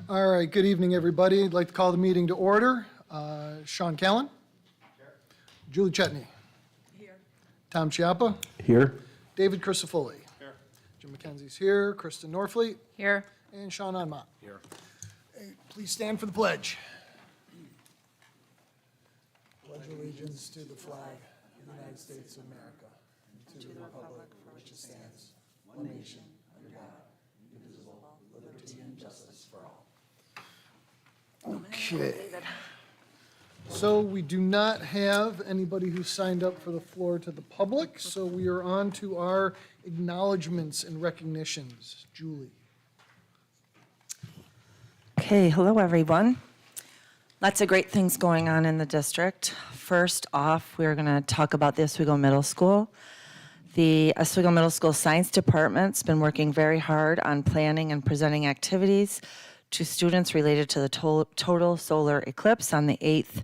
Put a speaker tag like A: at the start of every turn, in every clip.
A: All right, good evening, everybody. I'd like to call the meeting to order. Sean Callan. Here. Julie Chetney. Here. Tom Chiappa.
B: Here.
A: David Crisafulli. Here. Jim McKenzie's here. Kristen Norfleet.
C: Here.
A: And Sean Onmont. Here. Hey, please stand for the pledge. Pledge allegiance to the flag of the United States of America and to the republic for which it stands, one nation, under God, indivisible, with liberty and justice for all. Okay. So we do not have anybody who signed up for the floor to the public, so we are on to our acknowledgements and recognitions. Julie.
C: Okay, hello everyone. Lots of great things going on in the district. First off, we're going to talk about the Oswego Middle School. The Oswego Middle School Science Department's been working very hard on planning and presenting activities to students related to the total solar eclipse on the 8th.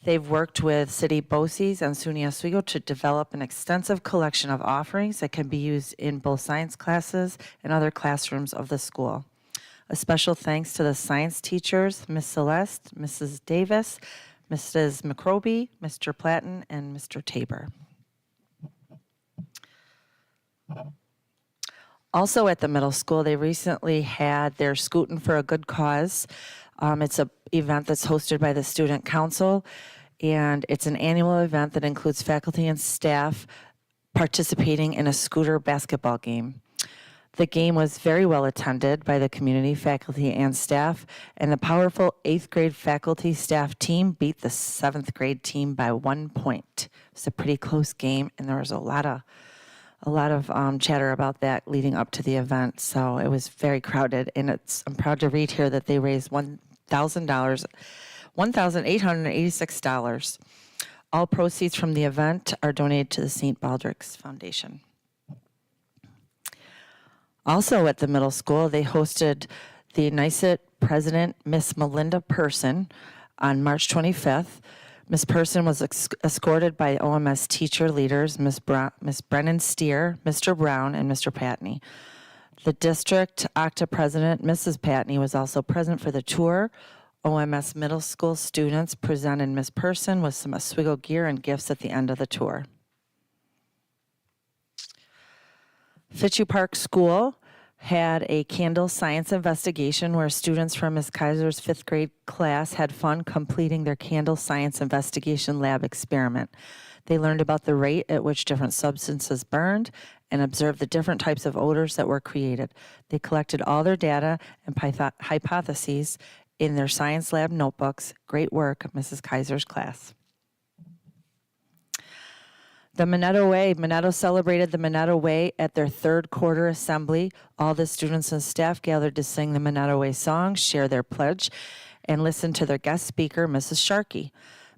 C: They've worked with City BOCES and SUNY Oswego to develop an extensive collection of offerings that can be used in both science classes and other classrooms of the school. A special thanks to the science teachers, Ms. Celeste, Mrs. Davis, Mrs. McRoby, Mr. Platten, and Mr. Tabor. Also at the middle school, they recently had their Scootin' for a Good Cause. It's an event that's hosted by the Student Council, and it's an annual event that includes faculty and staff participating in a scooter basketball game. The game was very well attended by the community, faculty, and staff, and the powerful 8th grade faculty staff team beat the 7th grade team by 1 point. It was a pretty close game, and there was a lot of chatter about that leading up to the event, so it was very crowded. And I'm proud to read here that they raised $1,886. All proceeds from the event are donated to the St. Baldrick's Foundation. Also at the middle school, they hosted the NYSUT president, Miss Melinda Person, on March 25th. Ms. Person was escorted by OMS teacher leaders, Ms. Brennan Steer, Mr. Brown, and Mr. Patney. The district OCTA president, Mrs. Patney, was also present for the tour. OMS middle school students presented Ms. Person with some Oswego gear and gifts at the end of the tour. Fitchie Park School had a candle science investigation where students from Ms. Kaiser's 5th grade class had fun completing their candle science investigation lab experiment. They learned about the rate at which different substances burned and observed the different types of odors that were created. They collected all their data and hypotheses in their science lab notebooks. Great work, Mrs. Kaiser's class. The Minetto celebrated the Minetto Way at their 3rd quarter assembly. All the students and staff gathered to sing the Minetto Way song, share their pledge, and listen to their guest speaker, Mrs. Sharkey.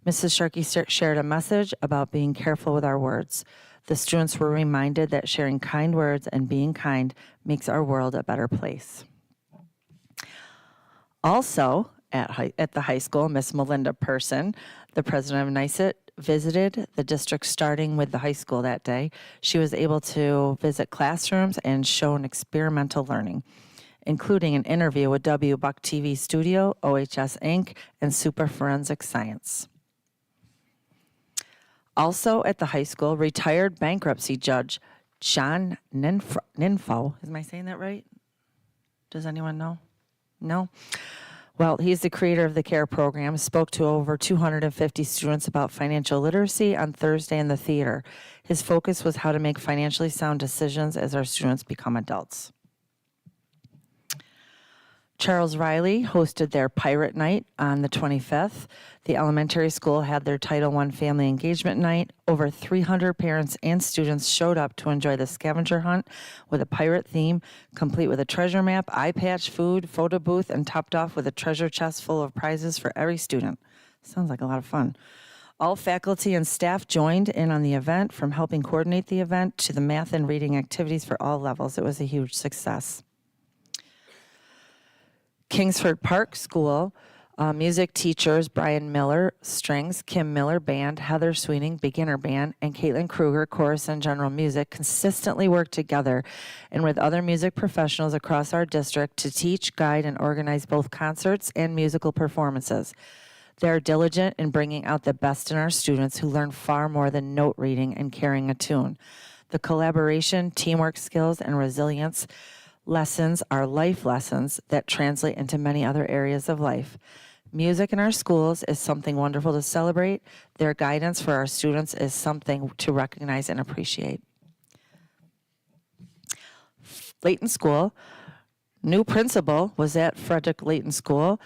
C: Mrs. Sharkey shared a message about being careful with our words. The students were reminded that sharing kind words and being kind makes our world a better place. Also, at the high school, Miss Melinda Person, the president of NYSUT, visited the district starting with the high school that day. She was able to visit classrooms and show an experimental learning, including an interview with WBUC TV Studio, OHS Inc., and Super Forensic Science. Also at the high school, retired bankruptcy judge John Ninfo, am I saying that right? Does anyone know? No? Well, he's the creator of the CARE program, spoke to over 250 students about financial literacy on Thursday in the theater. His focus was how to make financially sound decisions as our students become adults. Charles Riley hosted their Pirate Night on the 25th. The elementary school had their Title I Family Engagement Night. Over 300 parents and students showed up to enjoy the scavenger hunt with a pirate theme, complete with a treasure map, eye patch, food, photo booth, and topped off with a treasure chest full of prizes for every student. Sounds like a lot of fun. All faculty and staff joined in on the event, from helping coordinate the event to the math and reading activities for all levels. It was a huge success. Kingsford Park School Music teachers Brian Miller, strings, Kim Miller, band, Heather Sweening, beginner band, and Caitlin Kruger, chorus and general music, consistently work together and with other music professionals across our district to teach, guide, and organize both concerts and musical performances. They are diligent in bringing out the best in our students who learn far more than note reading and carrying a tune. The collaboration, teamwork skills, and resilience lessons are life lessons that translate into many other areas of life. Music in our schools is something wonderful to celebrate. Their guidance for our students is something to recognize and appreciate. Layton School, new principal was at Frederick Layton School.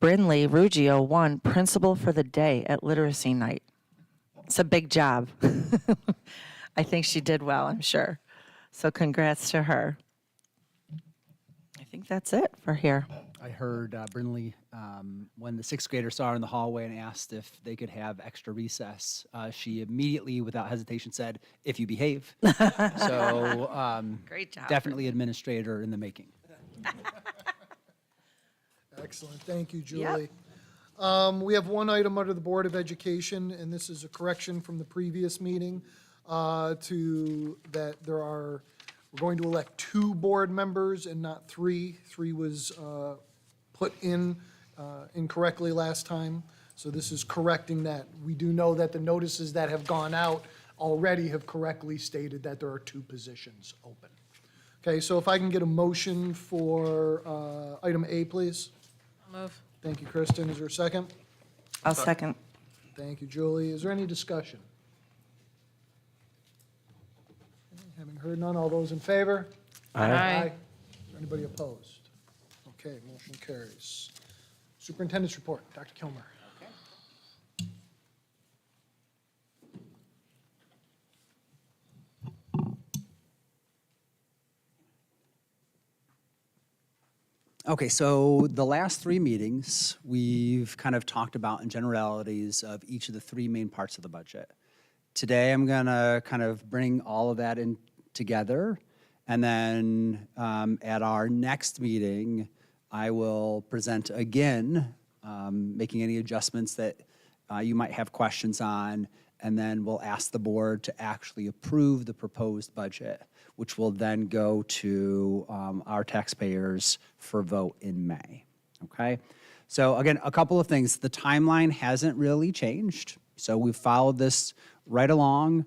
C: Brinley Ruggio won principal for the day at Literacy Night. It's a big job. I think she did well, I'm sure. So congrats to her. I think that's it for here.
B: I heard Brinley, when the sixth graders saw her in the hallway and asked if they could have extra recess, she immediately, without hesitation, said, "If you behave." So
C: Great job.
B: definitely administrator in the making.
A: Excellent, thank you, Julie. We have one item under the Board of Education, and this is a correction from the previous meeting we're going to elect 2 board members and not 3. 3 was put in incorrectly last time, so this is correcting that. We do know that the notices that have gone out already have correctly stated that there are 2 positions open. Okay, so if I can get a motion for item A, please.
D: I'll move.
A: Thank you, Kristen. Is there a second?
C: I'll second.
A: Thank you, Julie. Is there any discussion? Having heard none, all those in favor?
D: Aye.
A: Anybody opposed? Okay, motion carries. Superintendent's report, Dr. Kilmer.
B: Okay, so the last 3 meetings, we've kind of talked about in generalities of each of the 3 main parts of the budget. Today, I'm gonna kind of bring all of that in together, and then at our next meeting, I will present again, making any adjustments that you might have questions on, and then we'll ask the board to actually approve the proposed budget, which will then go to our taxpayers for vote in May, okay? So again, a couple of things. The timeline hasn't really changed, so we've followed this right along.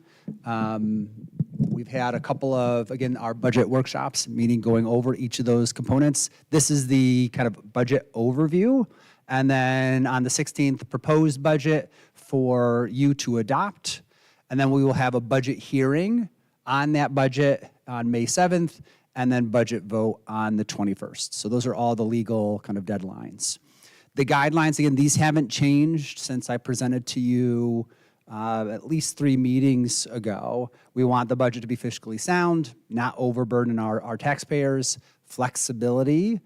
B: We've had a couple of, again, our budget workshops, meaning going over each of those components. This is the kind of budget overview. And then on the 16th, the proposed budget for you to adopt. And then we will have a budget hearing on that budget on May 7th, and then budget vote on the 21st. So those are all the legal kind of deadlines. The guidelines, again, these haven't changed since I presented to you at least 3 meetings ago. We want the budget to be fiscally sound, not overburden our taxpayers, flexibility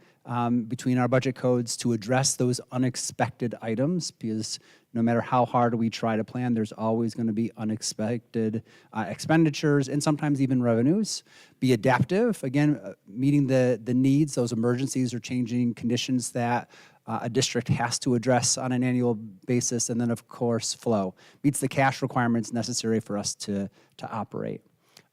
B: between our budget codes to address those unexpected items, because no matter how hard we try to plan, there's always going to be unexpected expenditures and sometimes even revenues. Be adaptive, again, meeting the needs, those emergencies or changing conditions that a district has to address on an annual basis, and then of course flow. Meets the cash requirements necessary for us to operate.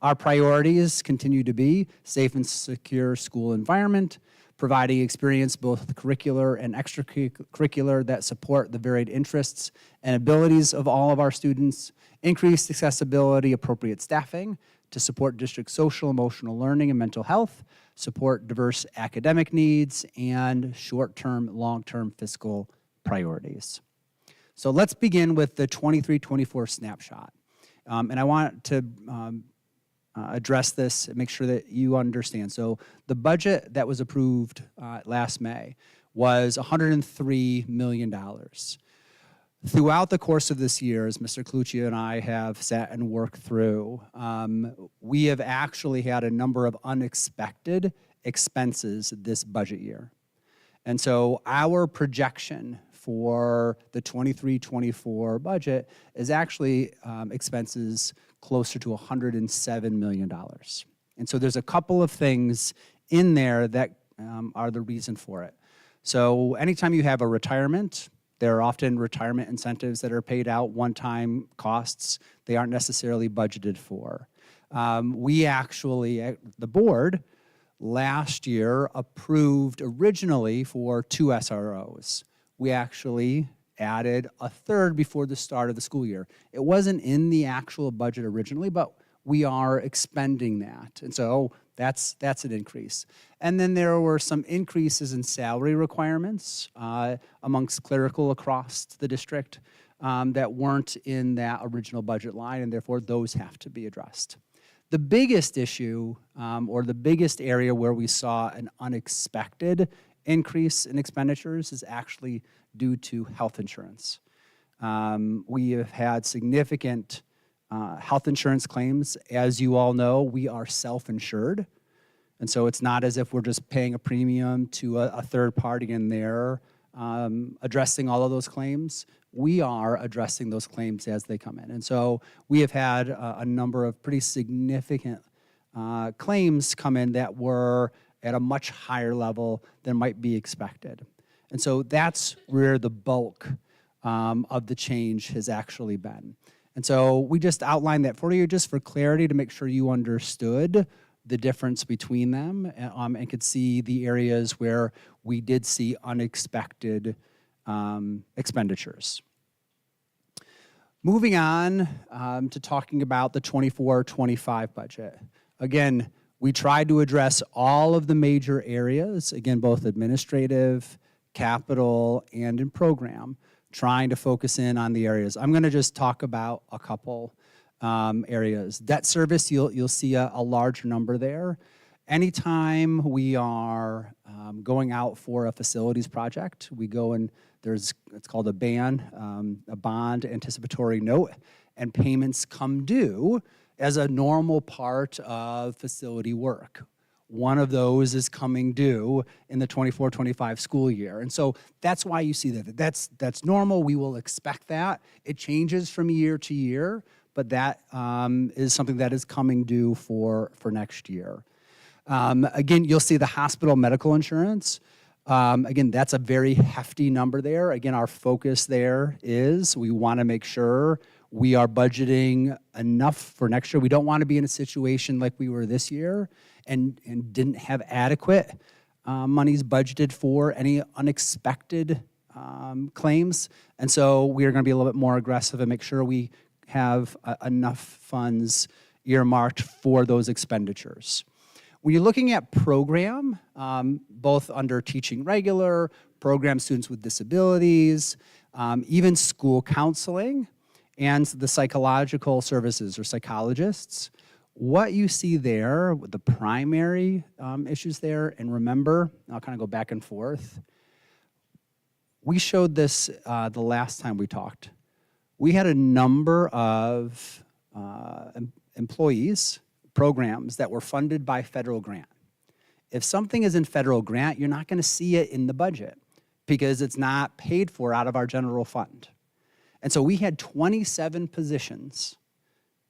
B: Our priorities continue to be safe and secure school environment, providing experience both curricular and extracurricular that support the varied interests and abilities of all of our students, increased accessibility, appropriate staffing to support district social, emotional learning, and mental health, support diverse academic needs, and short-term, long-term fiscal priorities. So let's begin with the 23-24 snapshot. And I want to address this and make sure that you understand. So the budget that was approved last May was $103 million. Throughout the course of this year, as Mr. Colucci and I have sat and worked through, we have actually had a number of unexpected expenses this budget year. And so our projection for the 23-24 budget is actually expenses closer to $107 million. And so there's a couple of things in there that are the reason for it. So anytime you have a retirement, there are often retirement incentives that are paid out, one-time costs. They aren't necessarily budgeted for. We actually, the board, last year approved originally for 2 SROs. We actually added a third before the start of the school year. It wasn't in the actual budget originally, but we are expending that. And so that's an increase. And then there were some increases in salary requirements amongst clerical across the district that weren't in that original budget line, and therefore those have to be addressed. The biggest issue, or the biggest area where we saw an unexpected increase in expenditures is actually due to health insurance. We have had significant health insurance claims. As you all know, we are self-insured. And so it's not as if we're just paying a premium to a third party and they're addressing all of those claims. We are addressing those claims as they come in. And so we have had a number of pretty significant claims come in that were at a much higher level than might be expected. And so that's where the bulk of the change has actually been. And so we just outlined that for you just for clarity to make sure you understood the difference between them and could see the areas where we did see unexpected expenditures. Moving on to talking about the 24-25 budget. Again, we tried to address all of the major areas, again, both administrative, capital, and in program, trying to focus in on the areas. I'm gonna just talk about a couple areas. Debt service, you'll see a large number there. Anytime we are going out for a facilities project, we go and it's called a BAN, a bond anticipatory note, and payments come due as a normal part of facility work. One of those is coming due in the 24-25 school year. And so that's why you see that. That's normal. We will expect that. It changes from year to year, but that is something that is coming due for next year. Again, you'll see the hospital medical insurance. Again, that's a very hefty number there. Again, our focus there is we want to make sure we are budgeting enough for next year. We don't want to be in a situation like we were this year and didn't have adequate monies budgeted for any unexpected claims. And so we are going to be a little bit more aggressive and make sure we have enough funds earmarked for those expenditures. When you're looking at program, both under teaching regular, program students with disabilities, even school counseling, and the psychological services or psychologists, what you see there, the primary issues there, and remember, I'll kind of go back and forth. We showed this the last time we talked. We had a number of employees, programs that were funded by federal grant. If something is in federal grant, you're not going to see it in the budget because it's not paid for out of our general fund. And so we had 27 positions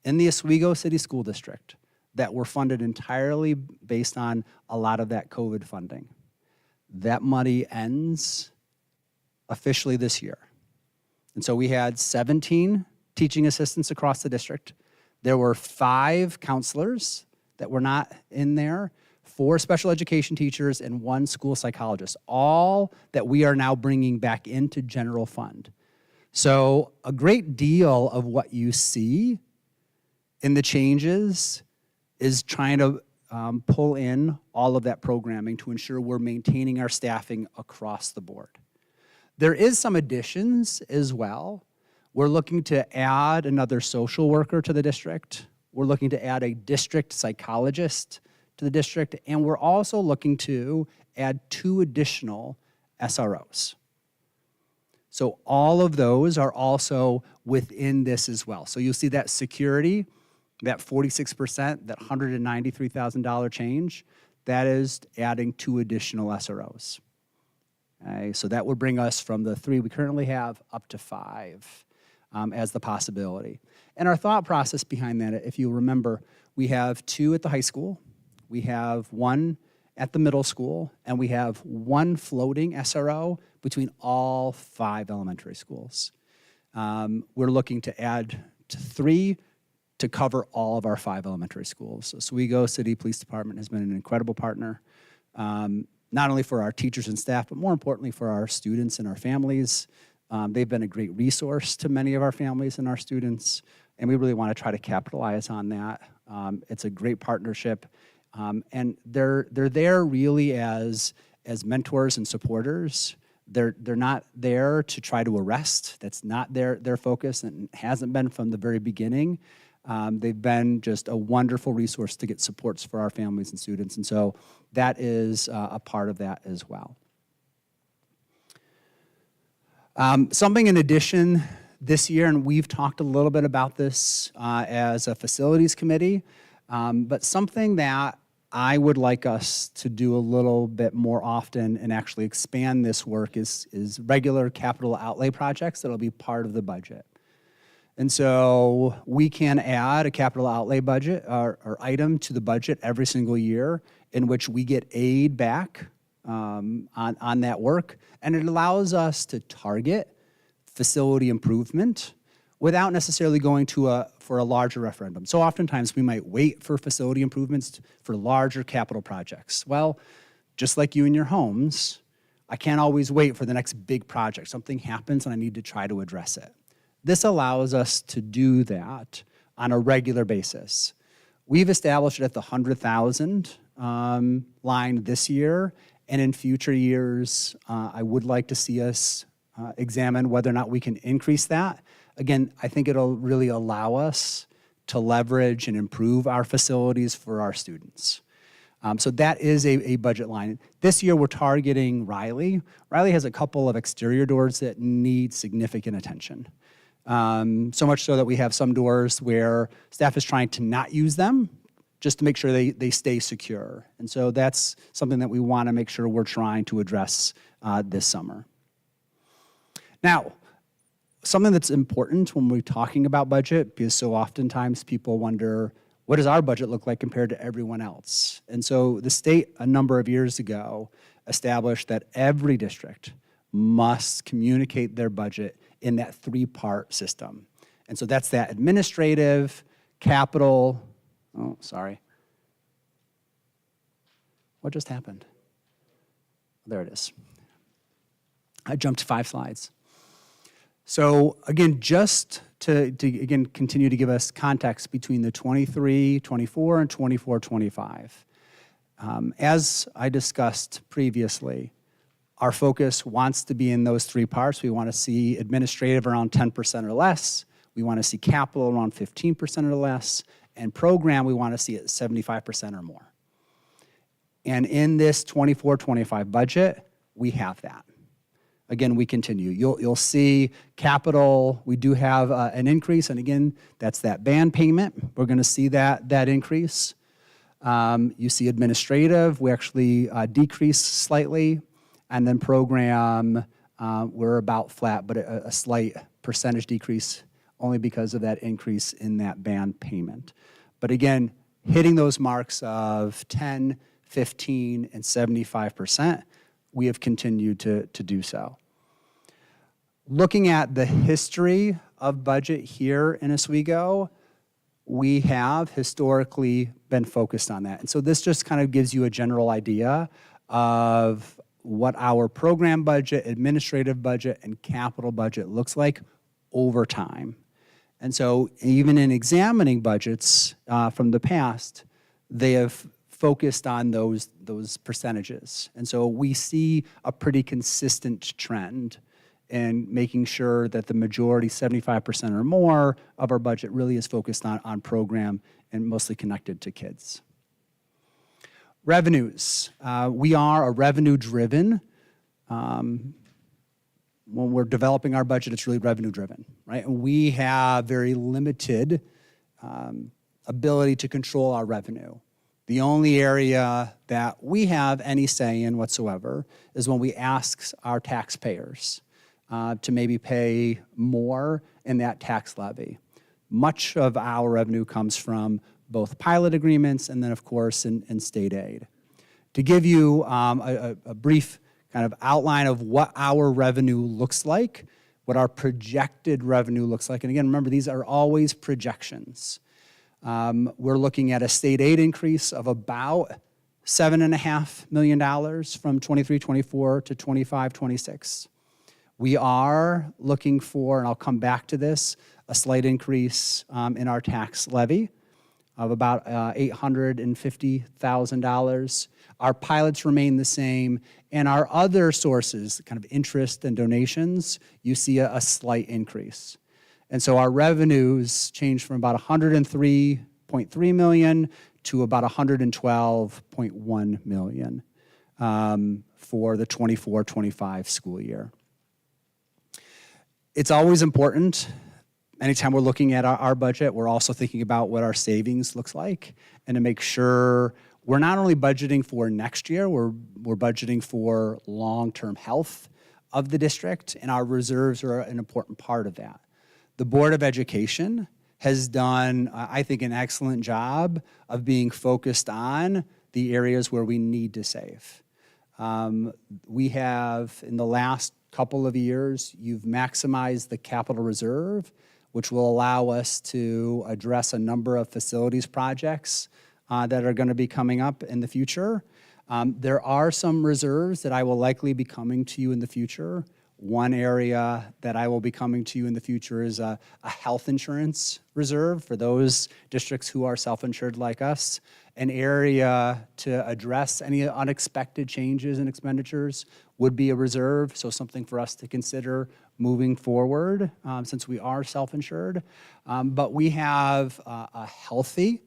B: in the Oswego City School District that were funded entirely based on a lot of that COVID funding. That money ends officially this year. And so we had 17 teaching assistants across the district. There were 5 counselors that were not in there, 4 special education teachers, and 1 school psychologist, all that we are now bringing back into general fund. So a great deal of what you see in the changes is trying to pull in all of that programming to ensure we're maintaining our staffing across the board. There is some additions as well. We're looking to add another social worker to the district. We're looking to add a district psychologist to the district, and we're also looking to add 2 additional SROs. So all of those are also within this as well. So you'll see that security, that 46%, that $193,000 change, that is adding 2 additional SROs. Okay, so that would bring us from the 3 we currently have up to 5 as the possibility. And our thought process behind that, if you remember, we have 2 at the high school, we have 1 at the middle school, and we have 1 floating SRO between all 5 elementary schools. We're looking to add to 3 to cover all of our 5 elementary schools. So Oswego City Police Department has been an incredible partner, not only for our teachers and staff, but more importantly for our students and our families. They've been a great resource to many of our families and our students, and we really want to try to capitalize on that. It's a great partnership, and they're there really as mentors and supporters. They're not there to try to arrest. That's not their focus, and hasn't been from the very beginning. They've been just a wonderful resource to get supports for our families and students, and so that is a part of that as well. Something in addition this year, and we've talked a little bit about this as a facilities committee, but something that I would like us to do a little bit more often and actually expand this work is regular capital outlay projects that'll be part of the budget. And so we can add a capital outlay budget or item to the budget every single year in which we get aid back on that work, and it allows us to target facility improvement without necessarily going for a larger referendum. So oftentimes we might wait for facility improvements for larger capital projects. Well, just like you in your homes, I can't always wait for the next big project. Something happens and I need to try to address it. This allows us to do that on a regular basis. We've established it at the 100,000 line this year, and in future years, I would like to see us examine whether or not we can increase that. Again, I think it'll really allow us to leverage and improve our facilities for our students. So that is a budget line. This year we're targeting Riley. Riley has a couple of exterior doors that need significant attention. So much so that we have some doors where staff is trying to not use them just to make sure they stay secure. And so that's something that we want to make sure we're trying to address this summer. Now, something that's important when we're talking about budget, because so oftentimes people wonder, what does our budget look like compared to everyone else? And so the state, a number of years ago, established that every district must communicate their budget in that 3-part system. And so that's that administrative, capital, oh, sorry. What just happened? There it is. I jumped 5 slides. So again, just to again continue to give us context between the 23-24 and 24-25. As I discussed previously, our focus wants to be in those 3 parts. We want to see administrative around 10% or less. We want to see capital around 15% or less. And program, we want to see it 75% or more. And in this 24-25 budget, we have that. Again, we continue. You'll see capital, we do have an increase, and again, that's that band payment. We're going to see that increase. You see administrative, we actually decrease slightly, and then program, we're about flat, but a slight percentage decrease only because of that increase in that band payment. But again, hitting those marks of 10, 15, and 75%, we have continued to do so. Looking at the history of budget here in Oswego, we have historically been focused on that. And so this just kind of gives you a general idea of what our program budget, administrative budget, and capital budget looks like over time. And so even in examining budgets from the past, they have focused on those percentages. And so we see a pretty consistent trend in making sure that the majority, 75% or more of our budget really is focused on program and mostly connected to kids. Revenues. We are a revenue-driven. When we're developing our budget, it's really revenue-driven, right? And we have very limited ability to control our revenue. The only area that we have any say in whatsoever is when we ask our taxpayers to maybe pay more in that tax levy. Much of our revenue comes from both pilot agreements and then, of course, in state aid. To give you a brief kind of outline of what our revenue looks like, what our projected revenue looks like, and again, remember, these are always projections. We're looking at a state aid increase of about $7.5 million from 23-24 to 25-26. We are looking for, and I'll come back to this, a slight increase in our tax levy of about $850,000. Our pilots remain the same, and our other sources, kind of interest and donations, you see a slight increase. And so our revenues change from about $103.3 million to about $112.1 million for the 24-25 school year. It's always important, anytime we're looking at our budget, we're also thinking about what our savings looks like, and to make sure we're not only budgeting for next year, we're budgeting for long-term health of the district, and our reserves are an important part of that. The Board of Education has done, I think, an excellent job of being focused on the areas where we need to save. We have, in the last couple of years, you've maximized the capital reserve, which will allow us to address a number of facilities projects that are going to be coming up in the future. There are some reserves that I will likely be coming to you in the future. One area that I will be coming to you in the future is a health insurance reserve for those districts who are self-insured like us. An area to address any unexpected changes in expenditures would be a reserve, so something for us to consider moving forward since we are self-insured. But we have a healthy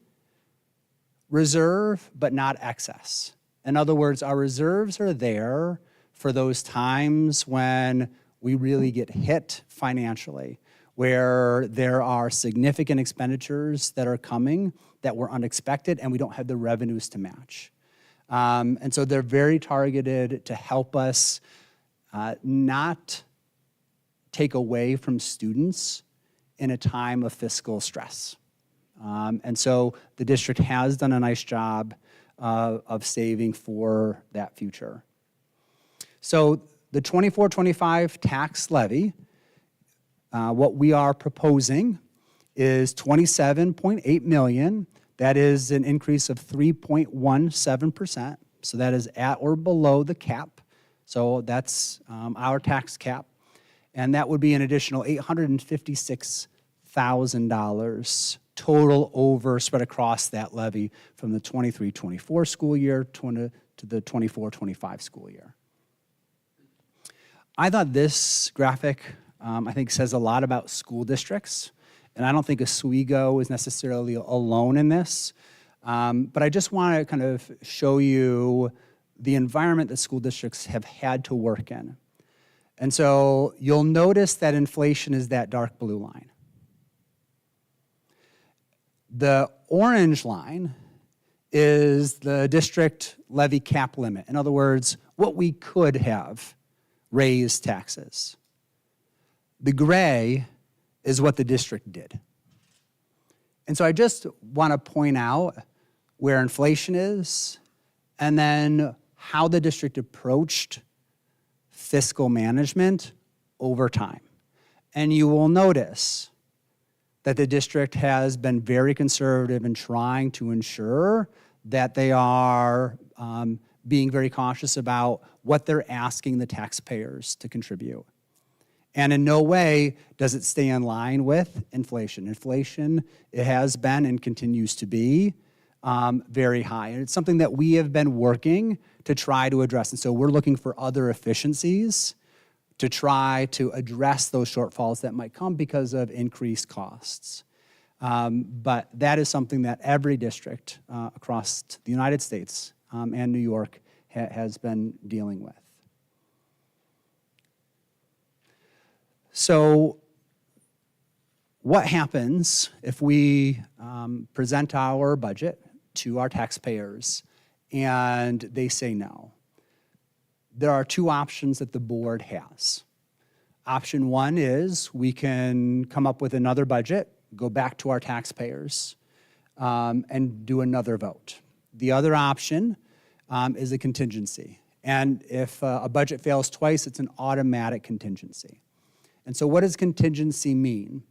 B: reserve, but not excess. In other words, our reserves are there for those times when we really get hit financially, where there are significant expenditures that are coming that were unexpected and we don't have the revenues to match. And so they're very targeted to help us not take away from students in a time of fiscal stress. And so the district has done a nice job of saving for that future. So the 24-25 tax levy, what we are proposing is $27.8 million. That is an increase of 3.17%. So that is at or below the cap. So that's our tax cap. And that would be an additional $856,000 total spread across that levy from the 23-24 school year to the 24-25 school year. I thought this graphic, I think, says a lot about school districts, and I don't think Oswego is necessarily alone in this, but I just want to kind of show you the environment that school districts have had to work in. And so you'll notice that inflation is that dark blue line. The orange line is the district levy cap limit. In other words, what we could have raised taxes. The gray is what the district did. And so I just want to point out where inflation is and then how the district approached fiscal management over time. And you will notice that the district has been very conservative in trying to ensure that they are being very cautious about what they're asking the taxpayers to contribute. And in no way does it stay in line with inflation. Inflation, it has been and continues to be very high. And it's something that we have been working to try to address. And so we're looking for other efficiencies to try to address those shortfalls that might come because of increased costs. But that is something that every district across the United States and New York has been dealing with. So what happens if we present our budget to our taxpayers and they say no? There are two options that the board has. Option one is we can come up with another budget, go back to our taxpayers, and do another vote. The other option is a contingency. And if a budget fails twice, it's an automatic contingency. And so what does contingency mean?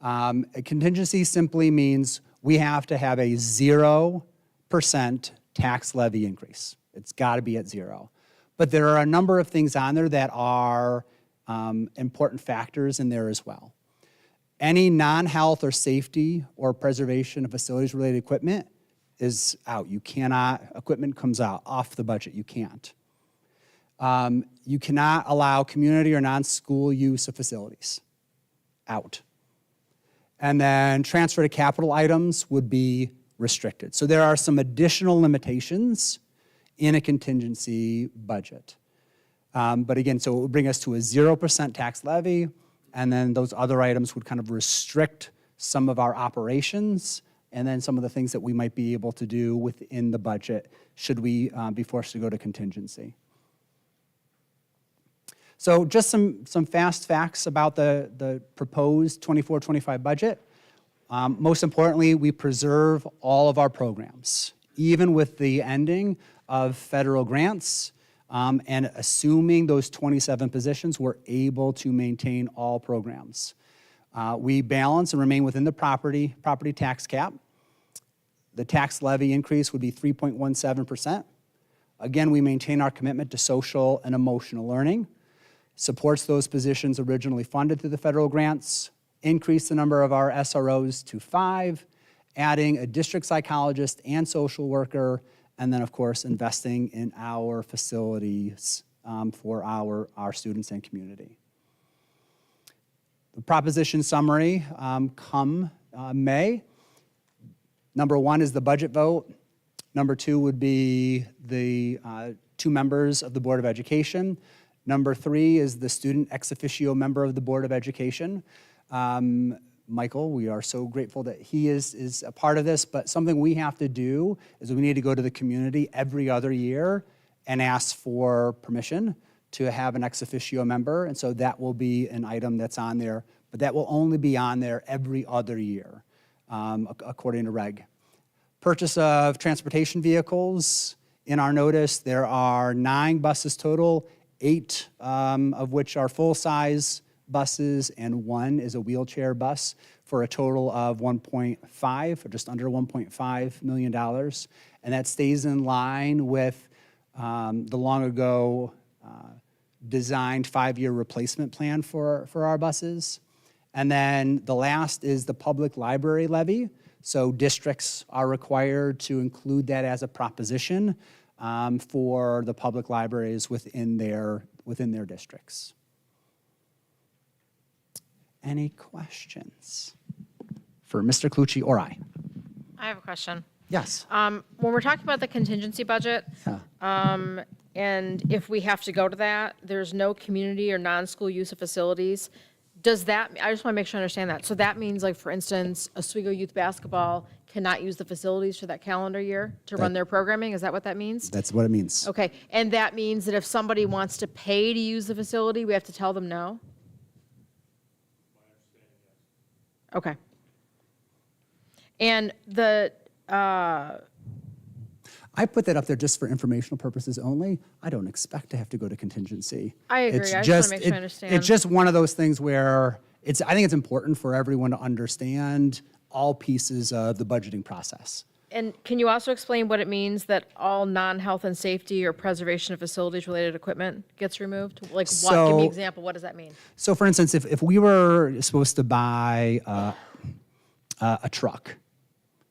B: A contingency simply means we have to have a 0% tax levy increase. It's got to be at 0. But there are a number of things on there that are important factors in there as well. Any non-health or safety or preservation of facilities-related equipment is out. You cannot, equipment comes out off the budget. You can't. You cannot allow community or non-school use of facilities. Out. And then transfer to capital items would be restricted. So there are some additional limitations in a contingency budget. But again, so it would bring us to a 0% tax levy, and then those other items would kind of restrict some of our operations and then some of the things that we might be able to do within the budget should we be forced to go to contingency. So just some fast facts about the proposed 24-25 budget. Most importantly, we preserve all of our programs, even with the ending of federal grants, and assuming those 27 positions, we're able to maintain all programs. We balance and remain within the property tax cap. The tax levy increase would be 3.17%. Again, we maintain our commitment to social and emotional learning, supports those positions originally funded through the federal grants, increase the number of our SROs to 5, adding a district psychologist and social worker, and then, of course, investing in our facilities for our students and community. The proposition summary come May. Number 1 is the budget vote. Number 2 would be the 2 members of the Board of Education. Number 3 is the student ex officio member of the Board of Education. Michael, we are so grateful that he is a part of this, but something we have to do is we need to go to the community every other year and ask for permission to have an ex officio member, and so that will be an item that's on there, but that will only be on there every other year, according to reg. Purchase of transportation vehicles. In our notice, there are 9 buses total, 8 of which are full-size buses, and 1 is a wheelchair bus for a total of 1.5, or just under $1.5 million. And that stays in line with the long ago designed 5-year replacement plan for our buses. And then the last is the public library levy. So districts are required to include that as a proposition for the public libraries within their districts. Any questions for Mr. Clucci or I?
D: I have a question.
B: Yes.
D: When we're talking about the contingency budget, and if we have to go to that, there's no community or non-school use of facilities. Does that, I just want to make sure I understand that. So that means, like, for instance, Oswego Youth Basketball cannot use the facilities for that calendar year to run their programming? Is that what that means?
B: That's what it means.
D: Okay, and that means that if somebody wants to pay to use the facility, we have to tell them no? Okay. And the,
B: I put that up there just for informational purposes only. I don't expect to have to go to contingency.
D: I agree.
B: It's
D: I just wanna make sure I understand.
B: It's just one of those things where I think it's important for everyone to understand all pieces of the budgeting process.
D: and can you also explain what it means that all non-health and safety or preservation of facilities related equipment gets removed? Like what? Give me
B: So-
D: an example. What does that mean?
B: So for instance, if we were supposed to buy a truck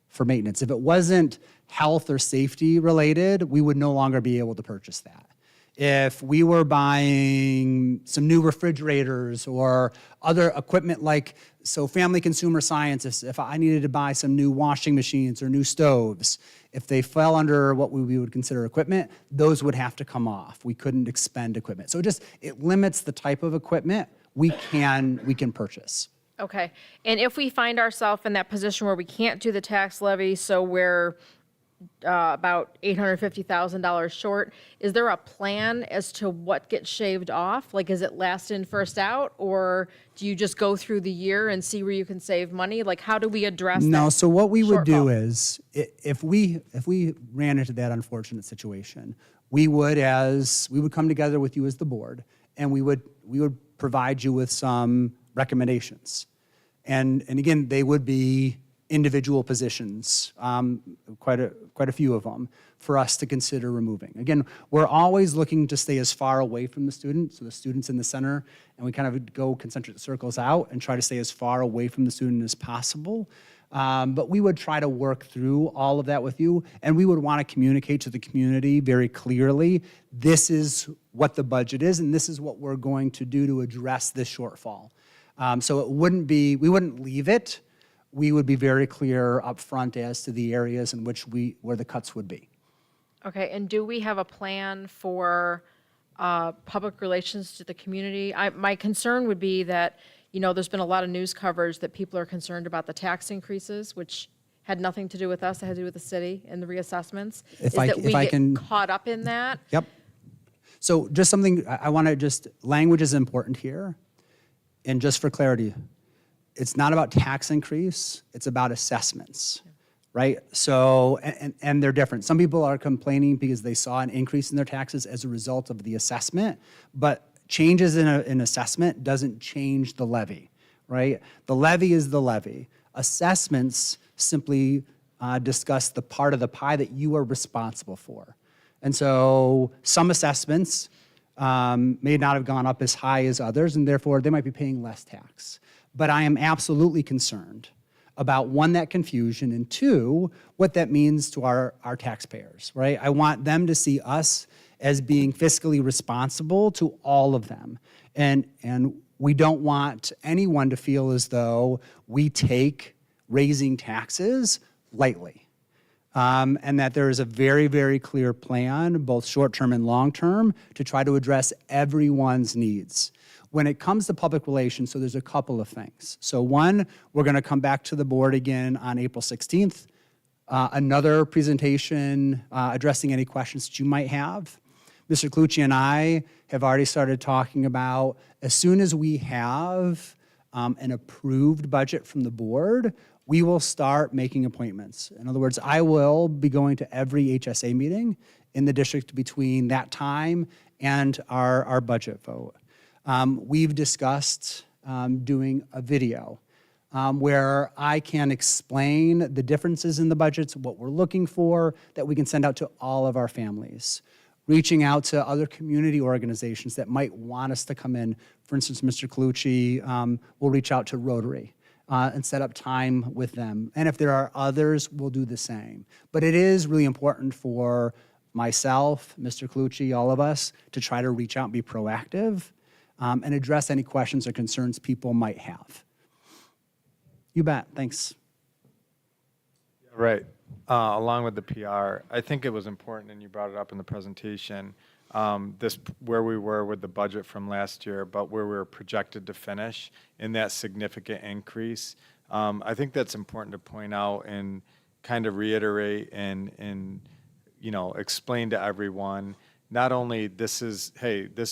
B: for maintenance, if it wasn't health or safety related, we would no longer be able to purchase that. If we were buying some new refrigerators or other equipment like, so family consumer science, if I needed to buy some new washing machines or new stoves, if they fell under what we would consider equipment, those would have to come off. We couldn't expend equipment. So it limits the type of equipment we can purchase.
D: Okay, and if we find ourselves in that position where we can't do the tax levy, so we're about $850,000 short. Is there a plan as to what gets shaved off? Like, is it last in, first out? Or do you just go through the year and see where you can save money? Like, how do we address that?
B: No, so what we would do
D: shortfall?
B: is, if we ran into that unfortunate situation, we would come together with you as the board, and we would provide you with some recommendations. And again, they would be individual positions, quite a few of them, for us to consider removing. Again, we're always looking to stay as far away from the student, so the student's in the center, and we kind of go concentric circles out and try to stay as far away from the student as possible. But we would try to work through all of that with you, and we would want to communicate to the community very clearly, this is what the budget is, and this is what we're going to do to address this shortfall. So we wouldn't leave it. We would be very clear upfront as to the areas in which where the cuts would be.
D: Okay, and do we have a plan for public relations to the community? My concern would be that, there's been a lot of news coverage that people are concerned about the tax increases, which had nothing to do with us, it had to do with the city and the reassessments.
B: If I can-
D: Get caught up in that?
B: Yep. So just something, I want to language is important here. And just for clarity, it's not about tax increase, it's about assessments, right? So, and they're different. Some people are complaining because they saw an increase in their taxes as a result of the assessment, but changes in an assessment doesn't change the levy, right? The levy is the levy. Assessments simply discuss the part of the pie that you are responsible for. And so some assessments may not have gone up as high as others, and therefore they might be paying less tax. But I am absolutely concerned about, one, that confusion, and two, what that means to our taxpayers, right? I want them to see us as being fiscally responsible to all of them. And we don't want anyone to feel as though we take raising taxes lightly. And that there is a very, very clear plan, both short-term and long-term, to try to address everyone's needs. When it comes to public relations, so there's a couple of things. So one, we're going to come back to the board again on April 16th. Another presentation addressing any questions that you might have. Mr. Clucci and I have already started talking about, as soon as we have an approved budget from the board, we will start making appointments. In other words, I will be going to every HSA meeting in the district between that time and our budget vote. We've discussed doing a video where I can explain the differences in the budgets, what we're looking for, that we can send out to all of our families. Reaching out to other community organizations that might want us to come in. For instance, Mr. Colucci will reach out to Rotary and set up time with them. And if there are others, we'll do the same. But it is really important for myself, Mr. Colucci, all of us, to try to reach out and be proactive and address any questions or concerns people might have. You bet, thanks.
E: Right. Along with the PR, I think it was important, and you brought it up in the presentation, where we were with the budget from last year, but where we were projected to finish in that significant increase. I think that's important to point out and kind of reiterate and explain to everyone. Not only this is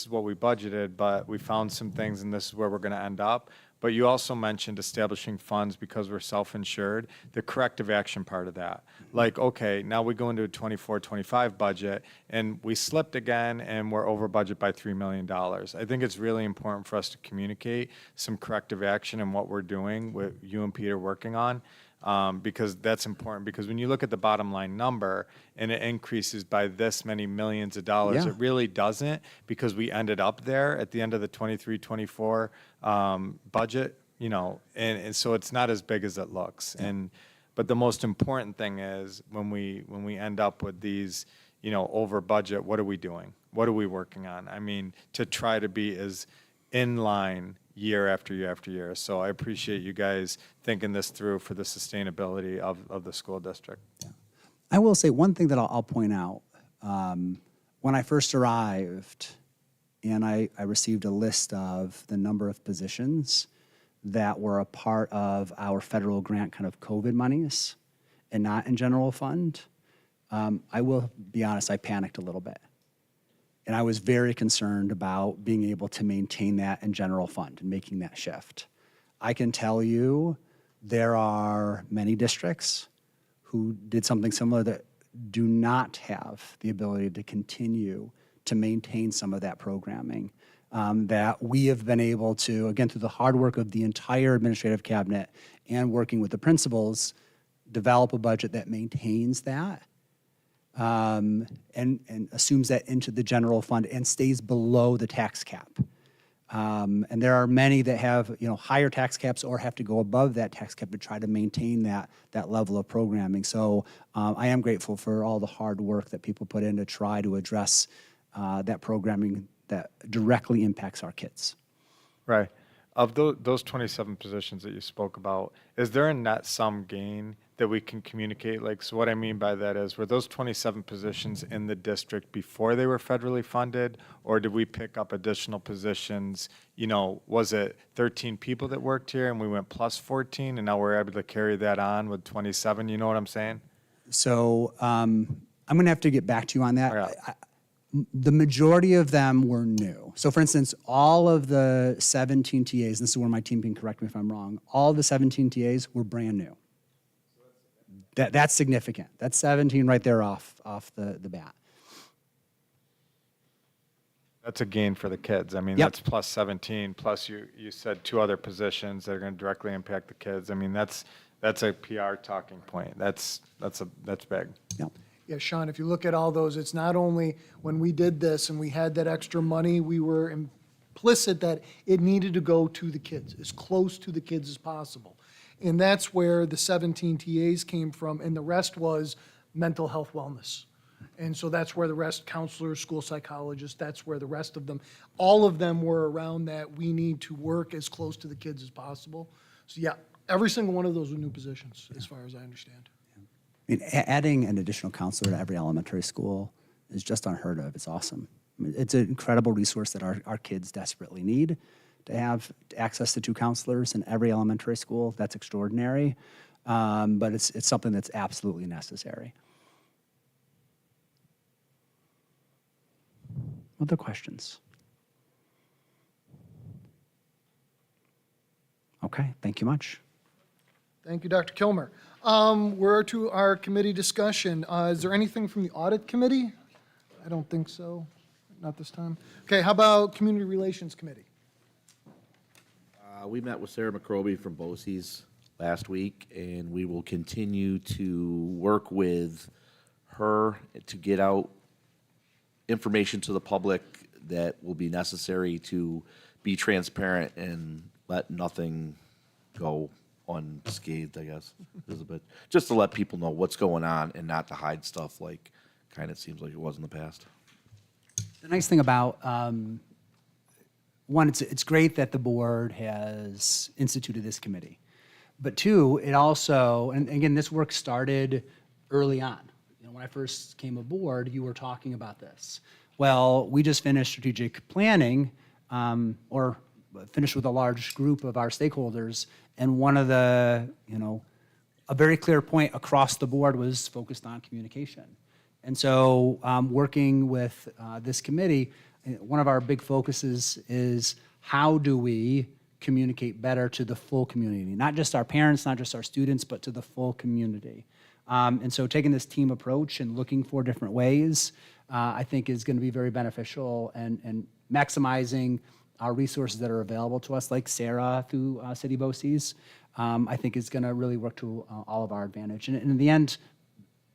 E: what we budgeted, but we found some things and this is where we're going to end up. But you also mentioned establishing funds because we're self-insured, the corrective action part of that. Like, okay, now we go into a 24-25 budget and we slipped again and we're over budget by $3 million. I think it's really important for us to communicate some corrective action and what we're doing, what you and Peter are working on. Because that's important, because when you look at the bottom line number and it increases by this many millions of dollars,
B: Yeah.
E: It really doesn't, because we ended up there at the end of the 23-24 budget, and so it's not as big as it looks. But the most important thing is when we end up with these, over budget, what are we doing? What are we working on? I mean, to try to be as in line year after year after year. So I appreciate you guys thinking this through for the sustainability of the school district.
B: Yeah. I will say one thing that I'll point out. When I first arrived, and I received a list of the number of positions that were a part of our federal grant kind of COVID monies and not in general fund, I will be honest, I panicked a little bit. And I was very concerned about being able to maintain that in general fund and making that shift. I can tell you there are many districts who did something similar that do not have the ability to continue to maintain some of that programming that we have been able to, again, through the hard work of the entire administrative cabinet and working with the principals, develop a budget that maintains that and assumes that into the general fund and stays below the tax cap. And there are many that have, higher tax caps or have to go above that tax cap to try to maintain that level of programming. So I am grateful for all the hard work that people put in to try to address that programming that directly impacts our kids.
E: Right. Of those 27 positions that you spoke about, is there a net sum gain that we can communicate? Like, so what I mean by that is, were those 27 positions in the district before they were federally funded, or did we pick up additional positions? Was it 13 people that worked here and we went plus 14 and now we're able to carry that on with 27? You know what I'm saying?
B: So I'm going to have to get back to you on that.
E: Yeah.
B: The majority of them were new. So for instance, all of the 17 TAs, and this is where my team can correct me if I'm wrong, all of the 17 TAs were brand new. That's significant. That's 17 right there off the bat.
E: That's a gain for the kids. I mean,
B: Yep.
E: That's plus 17, plus you said 2 other positions that are going to directly impact the kids. I mean, that's a PR talking point. That's big.
B: Yep.
A: Yeah, Sean, if you look at all those, it's not only when we did this and we had that extra money, we were implicit that it needed to go to the kids, as close to the kids as possible. And that's where the 17 TAs came from, and the rest was mental health wellness. And so that's where the rest, counselors, school psychologists, that's where the rest of them, all of them were around that we need to work as close to the kids as possible. So yeah, every single one of those were new positions, as far as I understand.
B: I mean, adding an additional counselor to every elementary school is just unheard of. It's awesome. I mean, it's an incredible resource that our kids desperately need. To have access to 2 counselors in every elementary school, that's extraordinary. But it's something that's absolutely necessary. Other questions? Okay, thank you much.
A: Thank you, Dr. Kilmer. We're to our committee discussion. Is there anything from the audit committee? I don't think so, not this time. Okay, how about community relations committee?
F: We met with Sarah McRoby from BOCES last week, and we will continue to work with her to get out information to the public that will be necessary to be transparent and let nothing go unscathed, I guess, is a bit, just to let people know what's going on and not to hide stuff like kind of seems like it was in the past.
B: The nice thing about, one, it's great that the board has instituted this committee. But 2, it also, and again, this work started early on. When I first came aboard, you were talking about this. Well, we just finished strategic planning, or finished with a large group of our stakeholders, and one of the, a very clear point across the board was focused on communication. And so working with this committee, one of our big focuses is how do we communicate better to the full community, not just our parents, not just our students, but to the full community. And so taking this team approach and looking for different ways, I think is going to be very beneficial and maximizing our resources that are available to us, like Sarah through City BOCES, I think is going to really work to all of our advantage. And in the end,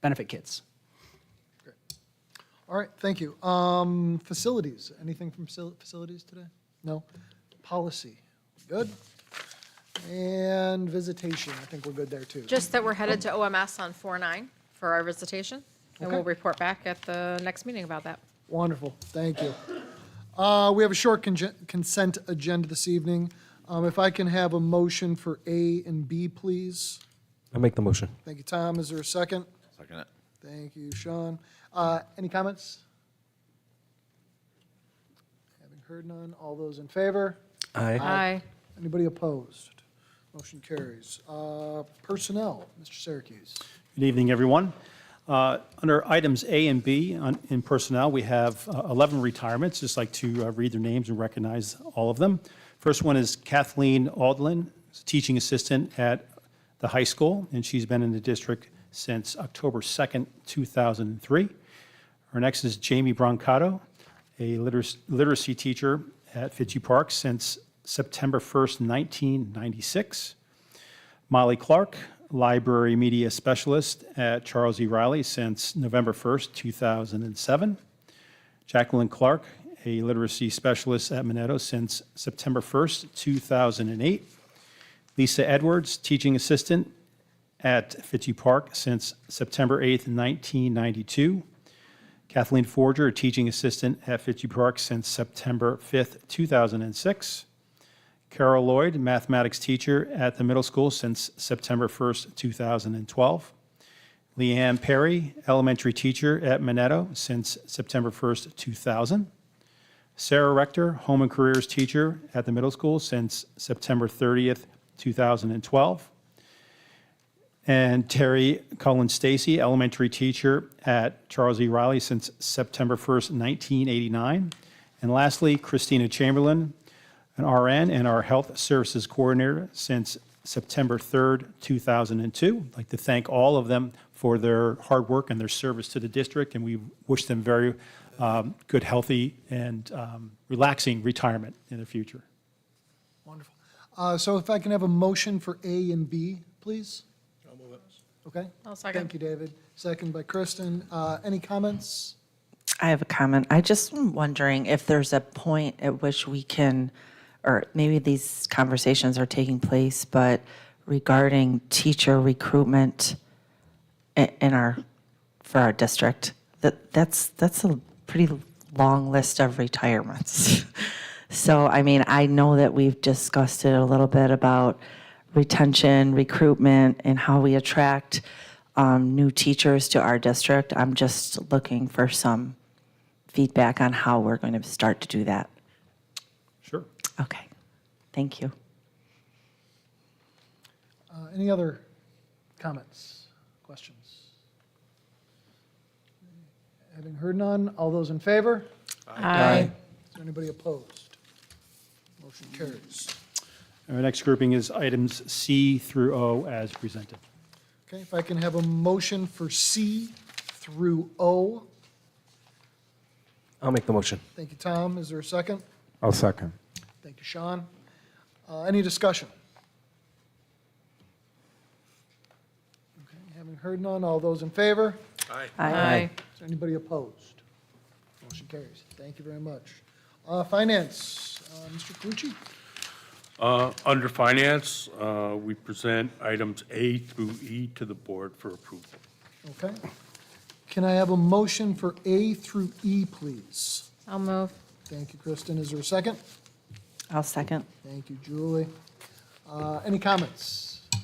B: benefit kids.
A: Great. All right, thank you. Facilities, anything from facilities today? No? Policy, good? And visitation, I think we're good there too.
D: Just that we're headed to OMS on 4/9 for our visitation, and we'll
A: Okay.
D: report back at the next meeting about that.
A: Wonderful, thank you. We have a short consent agenda this evening. If I can have a motion for A and B, please.
G: I'll make the motion.
A: Thank you, Tom. Is there a second?
F: Second it.
A: Thank you, Sean. Any comments? Having heard none, all those in favor?
G: Aye.
D: Aye.
A: Anybody opposed? Motion carries. Personnel, Mr. Syracuse.
H: Good evening, everyone.
G: Under items A and B in personnel, we have 11 retirements. Just like to read their names and recognize all of them. First one is Kathleen Aldlin, teaching assistant at the high school, and she's been in the district since October 2nd, 2003. Our next is Jamie Brancato, a literacy teacher at Fitchie Park since September 1st, 1996. Molly Clark, library media specialist at Charles E. Riley since November 1st, 2007. Jacqueline Clark, a literacy specialist at Minetto since September 1st, 2008. Lisa Edwards, teaching assistant at Fitchie Park since September 8th, 1992. Kathleen Forger, a teaching assistant at Fitchie Park since September 5th, 2006. Carol Lloyd, mathematics teacher at the middle school since September 1st, 2012. Leanne Perry, elementary teacher at Minetto since September 1st, 2000. Sarah Rector, home and careers teacher at the middle school since September 30th, 2012. And Terry Cullen Stacy, elementary teacher at Charles E. Riley since September 1st, 1989. And lastly, Christina Chamberlain, an RN and our health services coordinator since September 3rd, 2002. I'd like to thank all of them for their hard work and their service to the district, and we wish them very good, healthy, and relaxing retirement in the future.
A: Wonderful. So if I can have a motion for A and B, please? I'll move it. Okay.
D: I'll second.
A: Thank you, David. Second by Kristen. Any comments?
C: I have a comment. I just am wondering if there's a point at which we can, or maybe these conversations are taking place, but regarding teacher recruitment for our district, that's a pretty long list of retirements. So, I mean, I know that we've discussed it a little bit about retention, recruitment, and how we attract new teachers to our district. I'm just looking for some feedback on how we're going to start to do that.
G: Sure.
C: Okay, thank you.
A: Any other comments, questions? Having heard none, all those in favor?
D: Aye.
A: Is there anybody opposed? Motion carries.
G: Our next grouping is items C through O as presented.
A: Okay, if I can have a motion for C through O.
H: I'll make the motion.
A: Thank you, Tom. Is there a second?
E: I'll second.
A: Thank you, Sean. Any discussion? Okay, having heard none, all those in favor?
D: Aye.
A: Is there anybody opposed? Motion carries. Thank you very much. Finance, Mr. Calucci?
I: Under Finance, we present items A through E to the board for approval.
A: Okay. Can I have a motion for A through E, please?
D: I'll move.
A: Thank you, Kristen. Is there a second?
C: I'll second.
A: Thank you, Julie. Any comments? Okay,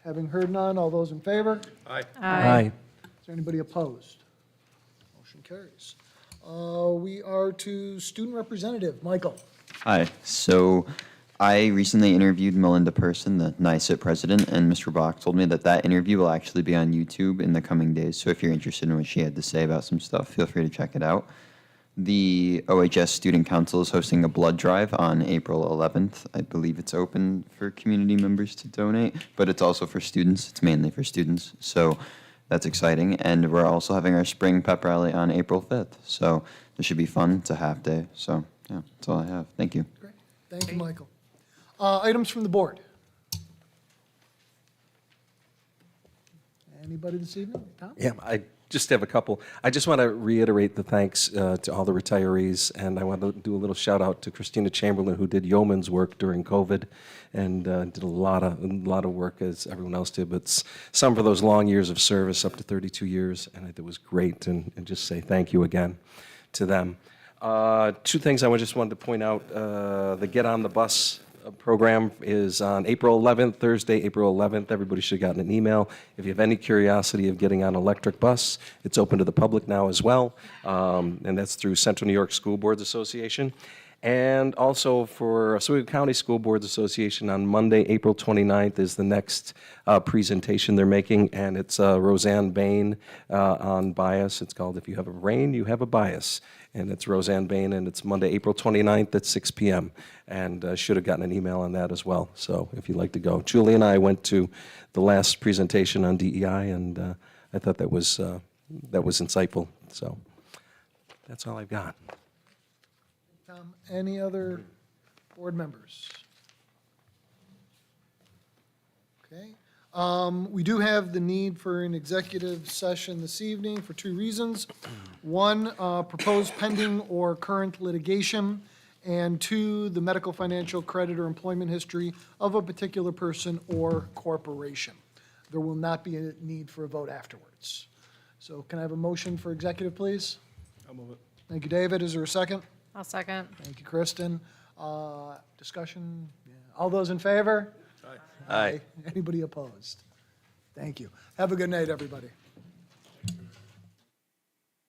A: having heard none, all those in favor?
C: Aye.
A: Is there anybody opposed? Motion carries. We are to student representative, Michael.
J: Hi. So I recently interviewed Melinda Person, the NICET president, and Mr. Bach told me that that interview will actually be on YouTube in the coming days. So if you're interested in what she had to say about some stuff, feel free to check it out. The OHS Student Council is hosting a blood drive on April 11th. I believe it's open for community members to donate, but it's also for students. It's mainly for students. So that's exciting. And we're also having our spring pep rally on April 5th. So this should be fun. It's a half day. So yeah, that's all I have. Thank you.
A: Great. Thank you, Michael. Items from the board. Anybody this evening? Tom?
H: Yeah, I just have a couple. I just want to reiterate the thanks to all the retirees, and I want to do a little shout out to Christina Chamberlain, who did yeoman's work during COVID, and did a lot of work as everyone else did, but some for those long years of service, up to 32 years, and I think it was great, and just say thank you again to them. Two things I just wanted to point out. The Get on the Bus program is on April 11th, Thursday, April 11th. Everybody should have gotten an email. If you have any curiosity of getting on an electric bus, it's open to the public now as well, and that's through Central New York School Boards Association. And also for Oswego County School Boards Association on Monday, April 29th is the next presentation they're making, and it's Roseanne Bain on bias. It's called If You Have a Brain, You Have a Bias. And it's Roseanne Bain, and it's Monday, April 29th at 6 p.m. And should have gotten an email on that as well, so if you'd like to go. Julie and I went to the last presentation on DEI, and I thought that was insightful, so that's all I've got.
A: Any other board members? Okay. We do have the need for an executive session this evening for two reasons. One, proposed pending or current litigation, and two, the medical, financial, credit, or employment history of a particular person or corporation. There will not be a need for a vote afterwards. So can I have a motion for executive, please?
I: I'll move it.
A: Thank you, David. Is there a second?
D: I'll second.
A: Thank you, Kristen. Discussion? Yeah. All those in favor?
H: Aye.
A: Anybody opposed? Thank you. Have a good night, everybody.